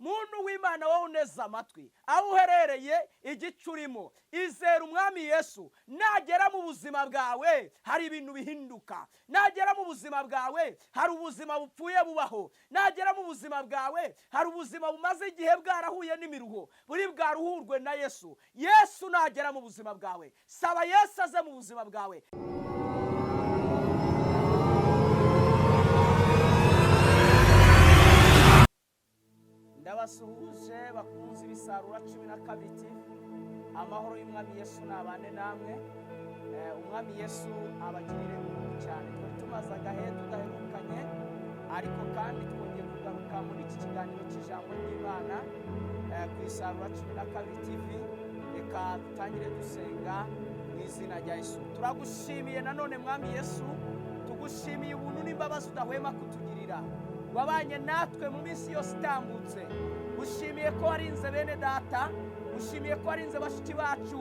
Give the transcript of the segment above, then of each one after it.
muntu w'Imana wowe uneza amatwi aho uherereye igice urimo, izera umwami Yesu. Nagera mu buzima bwawe hari ibintu bihinduka. Nagera mu buzima bwawe hari ubuzima bupfuye bubaho. Nagera mu buzima bwawe hari ubuzima bumaze igihe bwarahuye n'imiruho buri bwaruhurwe na Yesu. Yesu nagera mu buzima bwawe, saba Yesu aze mu buzima bwawe. Ndabasuhuje bakunzi b'Isarura 12. Amahoro y'umwami Yesu nabane namwe. Umwami Yesu abagirire ubuntu cyane. Twari tumaze agahe tudaherukanye, ariko kandi twongeye kugaruka muri iki kiganiro cy'ijambo ry'Imana ku Isarura 12 TV. Reka dutangire dusenga mu izina rya Yesu. Turagushimiye nanone mwami Yesu, tugushimiye ubuntu n'imbabazi udahwema kutugirira. Wabanye natwe mu minsi yose itambutse. Ushimiye ko warinze bene data, ushimiye ko warinze bashiki bacu,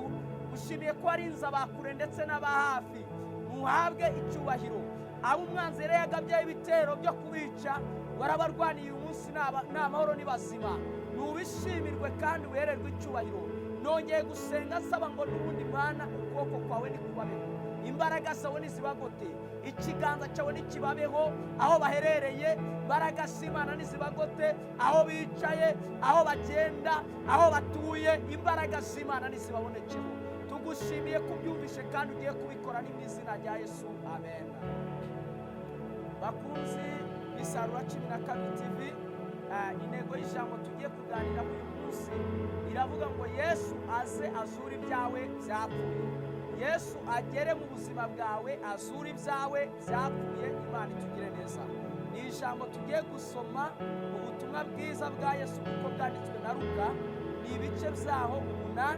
ushimiye ko warinze abakure ndetse n'abahafi. Muhabwe icyubahiro. Abo umwanzi rero yagabye ibitero byo kubica, warabarwaniye uyu munsi n'amahoro ni bazima. Nubishimirwe kandi uhererwe icyubahiro. Nongeye gusenga nsaba ngo n'ubundi Mana ukuboko kwawe nikubabeho, imbaraga zawe nizibagote, ikiganza cyawe nikibabeho aho baherereye. Imbaraga z'Imana nizibagote aho bicaye, aho bagenda, aho batuye. Imbaraga z'Imana nizibabonekeho. Tugushimiye kubyumvishe kandi ugiye kubikora mu izina rya Yesu, amen. Bakunzi b'Isarura 12 TV, intego y'ijambo tugiye kuganira uyu munsi iravuga ngo Yesu aze azure ibyawe byapfuye. Yesu agere mu buzima bwawe azure ibyawe byapfuye. Imana itugire neza. Ni ijambo tugiye gusoma ubutumwa bwiza bwa Yesu kuko bwanditswe na Luka, ni ibice byaho 8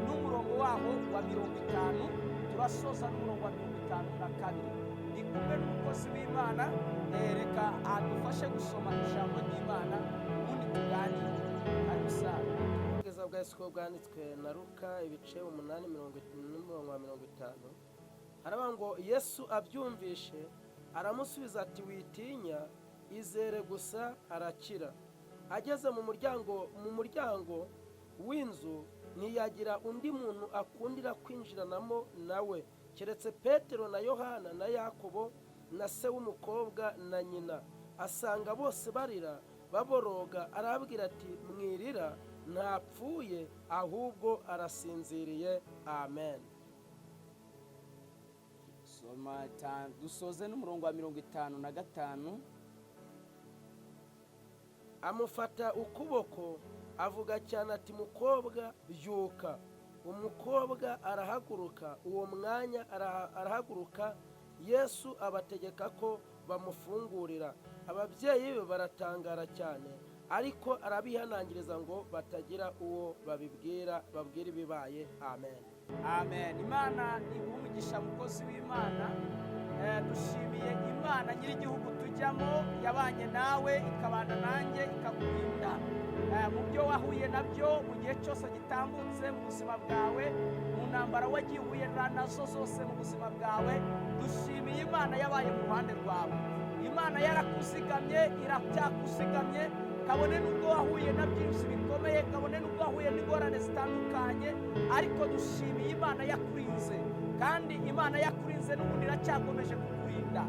n'umurongo waho wa 50. Turasoza n'umurongo wa 52. Ni kumwe n'umukozi w'Imana, reka adufashe gusoma ijambo ry'Imana ubundi tuganire. Ubwiza bwa Yesu ko bwanditswe na Luka ibice 8 n'umurongo wa 50. Haravuga ngo Yesu abyumvishe aramusubiza ati witinya, izere gusa arakira. Ageze mu muryango w'inzu ntiyagira undi muntu akundira kwinjiranamo nawe keretse Petero na Yohana na Yakobo na se w'umukobwa na nyina. Asanga bose barira baboroga, arabwira ati mwirira, ntapfuye ahubwo arasinziriye. Amen. Dusoze n'umurongo wa 55. Amufata ukuboko avuga cyane ati mukobwa byuka. Umukobwa arahaguruka. Uwo mwanya arahaguruka. Yesu abategeka ko bamufungurira. Ababyeyi be baratangara cyane, ariko arabihanangiriza ngo batagira uwo babwira ibibaye. Amen. Amen. Imana iguha mukozi w'Imana. Dushimiye Imana nyir'igihugu tujyamo, yabanye nawe ikabana nanjye ikakurinda mu byo wahuye nabyo mu gihe cyose gitambutse mu buzima bwawe, mu ntambara wagiye uhuye nazo zose mu buzima bwawe. Dushimiye Imana yabaye mu ruhande rwawe. Imana yarakuzigamye, iracyakuzigamye. Kabone nubwo wahuye na byinshi bikomeye, kabone nubwo wahuye n'ingorane zitandukanye, ariko dushimiye Imana yakurinze. Kandi Imana yakurinze n'ubundi iracyakomeje kukurinda.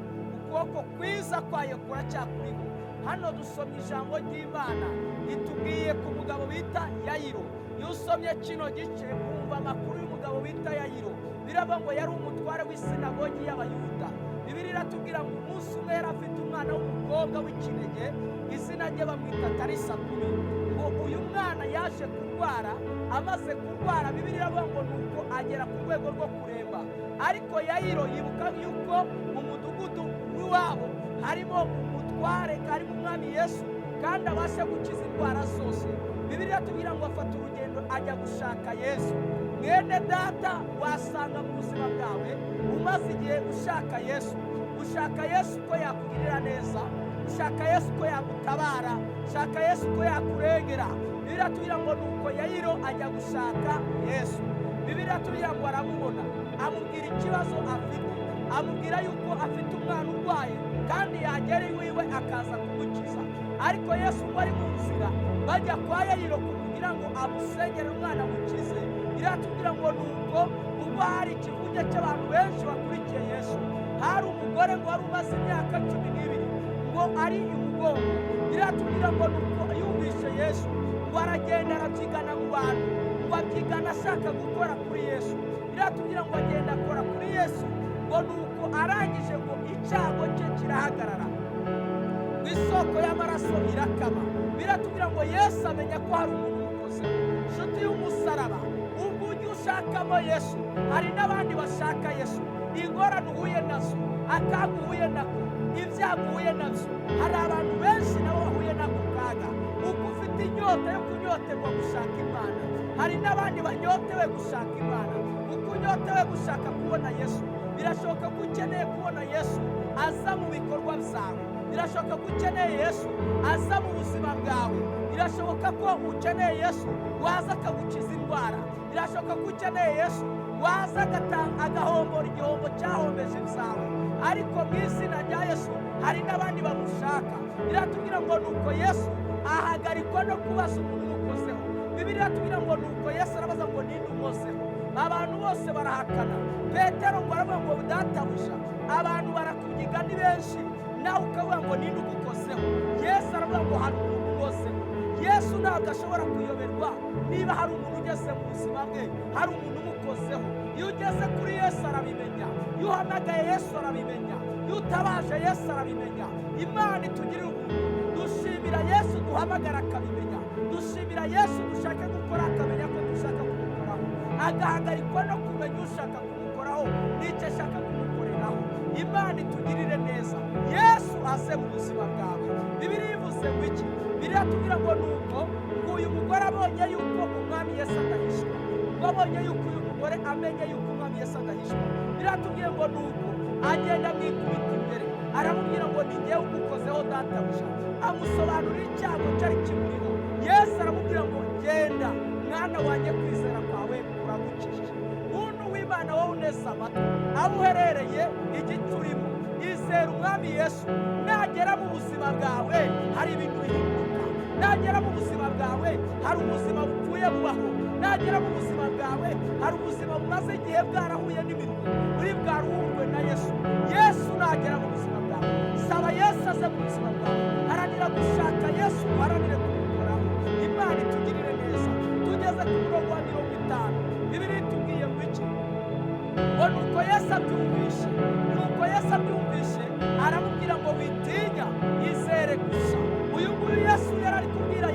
Ukuboko kwiza kwayo kuracyakuriho. Hano dusomye ijambo ry'Imana itubwiye ku mugabo bita Yayiro. Iyo usomye kino gice wumva amakuru y'umugabo bita Yayiro. Biravuga ngo yari umutware w'isinagogi y'Abayuda. Bibiliya iratubwira ngo umunsi umwe yari afite umwana w'umukobwa w'ikinege, izina rye bamwita Tarisakumi. Ngo uyu mwana yaje kurwara, amaze kurwara Bibiliya iravuga ngo nuko agera ku rwego rwo kuremba. Ariko Yayiro yibuka yuko mu mudugudu w'iwabo harimo umutware, harimo umwami Yesu, kandi abasha gukiza indwara zose. Bibiliya iratubwira ngo afata urugendo ajya gushaka Yesu. Mwene data, wasanga mu buzima bwawe umaze igihe ushaka Yesu. Ushaka Yesu ko yakugirira neza, ushaka Yesu ko yagutabara, ushaka Yesu ko yakurengera. Bibiliya iratubwira ngo nuko Yayiro ajya gushaka Yesu. Bibiliya iratubwira ngo aramubona, amubwira ikibazo afite, amubwira yuko afite umwana urwaye kandi yagera iwiwe akaza kumukiza. Ariko Yesu ngo ari mu nzira bajya kwa Yayiro kugira ngo amusengere umwana mukize. Biratubwira ngo nuko ubwo hari ikivuge cy'abantu benshi bakurikiye Yesu, hari umugore ngo wari umaze imyaka 12 ngo ari imugongo. Biratubwira ngo nuko yumvise Yesu ngo aragenda arabyigana mu bantu, ngo abyigana ashaka gukora kuri Yesu. Biratubwira ngo agenda akora kuri Yesu, ngo nuko arangije ngo icyago cye kirahagarara, isoko y'amaraso irakama. Biratubwira ngo Yesu amenya ko hari umuntu umukoze. Nshuti y'umusaraba, ubwo ujya ushakamo Yesu, hari n'abandi bashaka Yesu. Ingorane uhuye nazo, akaga uhuye nako, ibyago uhuye nabyo, hari abantu benshi nabo bahuye n'ako kaga. Uko ufite inyota yo kunyoterwa gushaka Imana, hari n'abandi banyotewe gushaka Imana. Uko unyotewe gushaka kubona Yesu, birashoboka ko ukeneye kubona Yesu aza mu bikorwa byawe. Birashoboka ko ukeneye Yesu aza mu buzima bwawe. Birashoboka ko ukeneye Yesu waza akagukiza indwara. Birashoboka ko ukeneye Yesu waza agahombora igihombo cyahombeje ibyawe. Ariko mu izina rya Yesu hari n'abandi bamushaka. Biratubwira ngo nuko Yesu ahagarikwa no kubaza umuntu umukozeho. Bibiliya iratubwira ngo nuko Yesu arabaza ngo ninde umukozeho. Abantu bose barahakana. Petero ngo aravuga ngo databuja, abantu barakubyiga ni benshi, nawe ukavuga ngo ninde ugukozeho. Yesu aravuga ngo hari umuntu umukozeho. Yesu ntabwo ashobora kuyoberwa niba hari umuntu ugeze mu buzima bwe, hari umuntu umukozeho. Iyo ugeze kuri Yesu arabimenya, iyo uhamagaye Yesu arabimenya, iyo utabaje Yesu arabimenya. Imana itugirire ubuntu. Dushimira Yesu duhamagara akabimenya, dushimira Yesu dushaka gukora akamenya ko dushaka kumukoraho, agahagarikwa no kumenya ushaka kumukoraho n'icyo ashaka kumukoreraho. Imana itugirire neza, Yesu aze mu buzima bwawe. Bibiliya ivuze ngo iki? Bibiliya itubwira ngo nuko uyu mugore abonye yuko umwami Yesu adahishwa, ngo abonye yuko uyu mugore amenye yuko umwami Yesu adahishwa. Bibiliya itubwira ngo nuko agenda amwikubita imbere, aramubwira ngo ni njyewe ugukozeho databuja, amusobanurira icyago cyari kimuriho. Yesu aramubwira ngo genda mwana wanjye, kwizera kwawe kuragukijije. Muntu w'Imana wowe unese amatwi, aho uherereye igice urimo, izera umwami Yesu. Nagera mu buzima bwawe hari ibintu bihinduka, nagera mu buzima bwawe hari ubuzima bupfuye bubaho, nagera mu buzima bwawe hari ubuzima bumaze igihe bwarahuye n'imirimo uri bwaruhurwe na Yesu. Yesu nagera mu buzima bwawe, saba Yesu aze mu buzima bwawe, haranira gushaka Yesu, haranire kumukoraho. Imana itugirire neza. Tugeze ku murongo wa 50, Bibiliya itubwiye ngo iki? Ngo nuko Yesu abyumvishe, nuko Yesu abyumvishe aramubwira ngo witinya, izere gusa. Uyu nguyu Yesu yari ari kubwira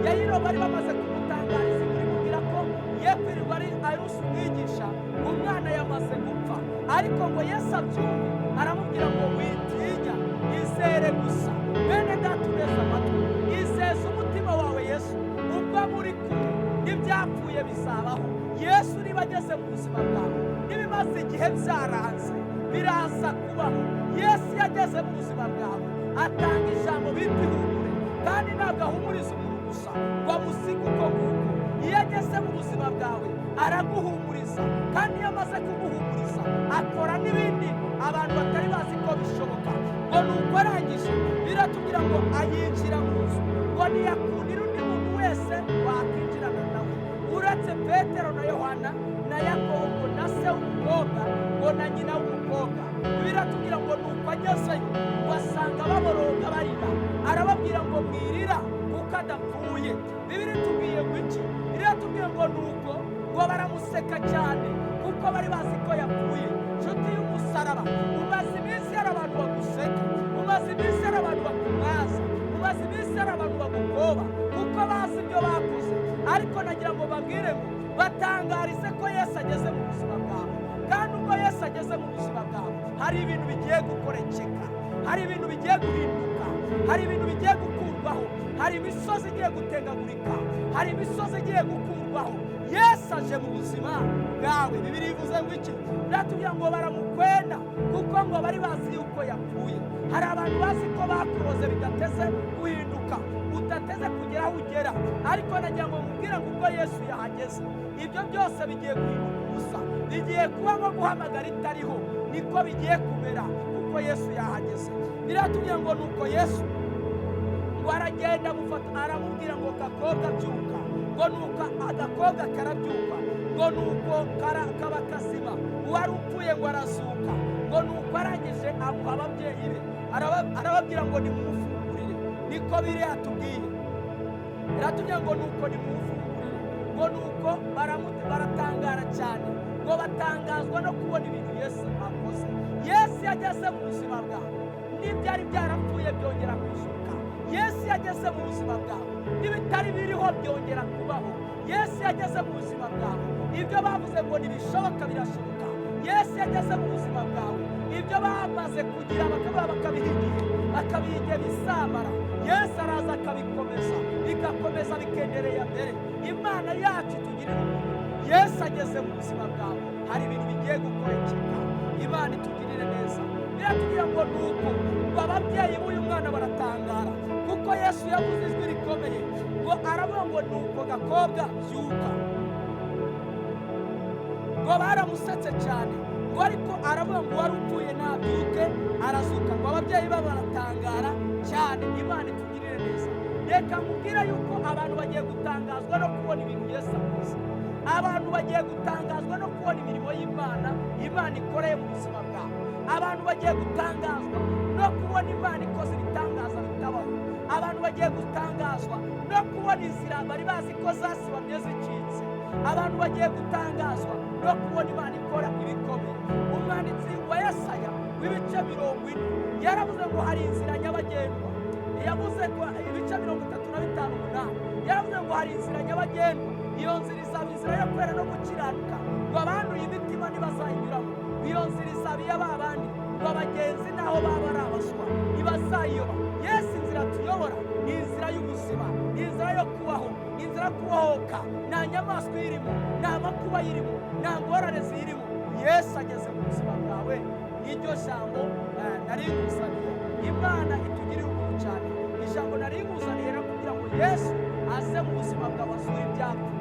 Yayiro bari bamaze kumutangariza inkuru imubwira ko yekwirirwa arusa umwigisha, umwana yamaze gupfa. Ariko ngo Yesu abyumve aramubwira ngo witinya, izere gusa. Bene data uneze amatwi, izeze umutima wawe Yesu, ubwo muri kumwe n'ibyapfuye bizabaho. Yesu niba ageze mu buzima bwawe, n'ibimaze igihe byaranze biraza kubaho. Yesu yageze mu buzima bwawe atanga ijambo bita ihumure, kandi ntabwo ahumuriza umuntu gusa ngo amusige uko nguko. Iyo ageze mu buzima bwawe araguhumuriza, kandi iyo amaze kuguhumuriza akora n'ibindi abantu batari bazi ko bishoboka. Ngo nuko arangije biratubwira ngo ayinjira mu nzu, ngo ntiyakundira undi muntu wese wakwinjirana nawe uretse Petero na Yohana na Yakobo na se w'umukobwa, ngo na nyina w'umukobwa. Biratubwira ngo nuko agezeyo ngo asanga baboroga barira, arababwira ngo mwirira kuko adapfuye. Bibiliya itubwiye ngo iki? Bibiliya itubwiye ngo nuko ngo baramuseka cyane kuko bari bazi ko yapfuye. Nshuti y'umusaraba, umaze iminsi hari abantu baguseka, umaze iminsi hari abantu bakumwaza, umaze iminsi hari abantu bagukoba kuko bazi ibyo bakoze. Ariko nagira ngo babwire ngo batangarize ko Yesu ageze mu buzima bwawe. Kandi ubwo Yesu ageze mu buzima bwawe hari ibintu bigiye gukorekeka, hari ibintu bigiye guhinduka, hari ibintu bigiye gukurwaho, hari imisozi igiye gutengagurika, hari imisozi igiye gukurwaho. Yesu aje mu buzima bwawe. Bibiliya ivuze ngo iki? Biratubwira ngo baramukwena kuko ngo bari bazi yuko yapfuye. Hari abantu bazi ko bakuroze bidateze guhinduka, udateze kugera aho ugera. Ariko nagira ngo mubwire ngo ubwo Yesu yahageze ibyo byose bigiye guhinduka ubusa, bigiye kuba nko guhamagara itariho, niko bigiye kumera kuko Yesu yahageze. Biratubwira ngo nuko Yesu ngo aragenda amufata aramubwira ngo gakobwa byuka, ngo nuko agakobwa karabyuka, ngo nuko kaba kazima, uwari upfuye ngo arazuka, ngo nuko arangije amuha ababyeyi be, arababwira ngo nimumufungurire. Niko Bibiliya yatubwiye, iratubwira ngo nuko nimumufungurire, ngo nuko baratangara cyane, ngo batangazwa no kubona ibintu Yesu akoze. Yesu yageze mu buzima bwawe, n'ibyari byarapfuye byongera kuzuka. Yesu yageze mu buzima bwawe, n'ibitari biriho byongera kubaho. Yesu yageze mu buzima bwawe, ibyo bavuze ngo ntibishoboka birashoboka. Yesu yageze mu buzima bwawe, ibyo bamaze kugira bakabihigiye bisamara, Yesu araza akabikomeza, bigakomeza bikendereye mbere. Imana yacu itugirira ubuntu. Yesu ageze mu buzima bwawe, hari ibintu bigiye gukorekeka. Imana itugirire neza. Biratubwira ngo nuko ababyeyi b'uyu mwana baratangara, kuko Yesu yavuze ijwi rikomeye ngo aravuga ngo nuko gakobwa byuka. Ngo baramusetse cyane, ngo ariko aravuga ngo wari upfuye nabyuke arazuka. Ngo ababyeyi babo baratangara cyane. Imana itugirire neza. Reka mubwire yuko abantu bagiye gutangazwa no kubona ibintu Yesu akoze. Abantu bagiye gutangazwa no kubona imirimo y'Imana Imana ikoreye mu buzima bwawe. Abantu bagiye gutangazwa no kubona Imana ikoze ibitangaza bitabaho. Abantu bagiye gutangazwa no kubona inzira bari bazi ko zasibamye zicitse. Abantu bagiye gutangazwa no kubona Imana ikora ibikomeye. Umwanditsi wa Yesaya w'ibice 40 yaravuze ngo hari inzira nyabagendwa. Yavuze ko ibice 35:8 yaravuze ngo hari inzira nyabagendwa, iyo nzira izaba inzira yo kwera no gukiranuka, ngo abanduye imitima ntibazayinyuramo. Iyo nzira izaba iy'abandi, ngo abagenzi naho baba ari abaswa ntibazayiyoba. Yesu inzira tuyobora ni inzira y'ubuzima, ni inzira yo kubaho, ni inzira yo kubohoka. Nta nyamaswa irimo, nta makuba irimo, nta ngorane zirimo. Yesu ageze mu buzima bwawe. Iryo jambo nari nguzaniye. Imana itugirire ubuntu cyane. Ijambo nari nguzaniye rero kugira ngo Yesu aze mu buzima bwawe, azure ibyapfuye.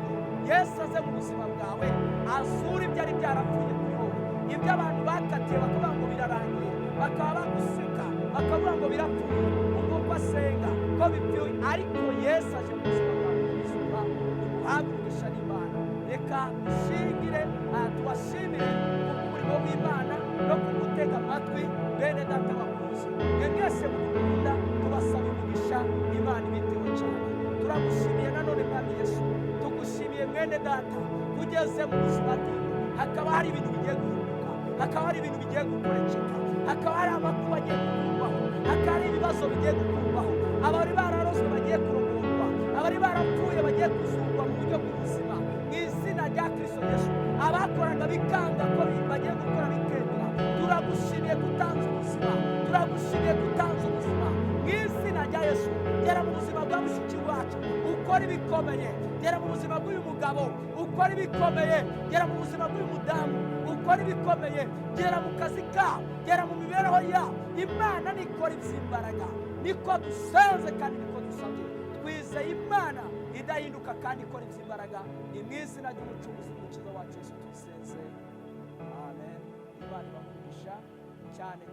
Yesu aze mu buzima bwawe, azure ibyari byarapfuye kuri wowe. Ibyo abantu bakatiye bakavuga ngo birarangiye, bakaba baguseka, bakavuga ngo birapfuye, ubwo ko asenga ko bipfuye, ariko Yesu aje mu buzima bwawe kuzuka. Uhabwa n'Imana. Reka dushimire, tubashimire umurimo w'Imana no kumutega amatwi. Bene data bakuzi, mwe mwese mukunda, tubasaba umugisha. Imana ibiteho cyane. Turagushimiye nanone Mwami Yesu, tugushimiye mwene data kugeze mu buzima bwawe. Hakaba hari ibintu bigiye guhinduka, hakaba hari ibintu bigiye gukorekeka, hakaba hari amakuba agiye gukurwaho, hakaba hari ibibazo bigiye gukurwaho. Abari bararozwe bagiye kurongorwa, abari barapfuye bagiye kuzurwa mu buryo bw'ubuzima mu izina rya Kristo Yesu. Abakoraga bikanga ko bagiye gukora bikemera, turagushimiye gutanza ubuzima, turagushimiye gutanza ubuzima mu izina rya Yesu. Gera mu buzima bwa mushiki wacu, ukora ibikomeye. Gera mu buzima bw'uyu mugabo, ukora ibikomeye. Gera mu buzima bw'uyu mudamu, ukora ibikomeye. Gera mu kazi kawe, gera mu mibereho yawe. Imana nikora iby'imbaraga. Niko dusenze kandi niko dusabye. Twizeye Imana idahinduka kandi ikora iby'imbaraga. Ni mu izina ry'umucunguzi n'umukiza wacu Yesu tubisenze. Amen. Imana ibamugisha cyane.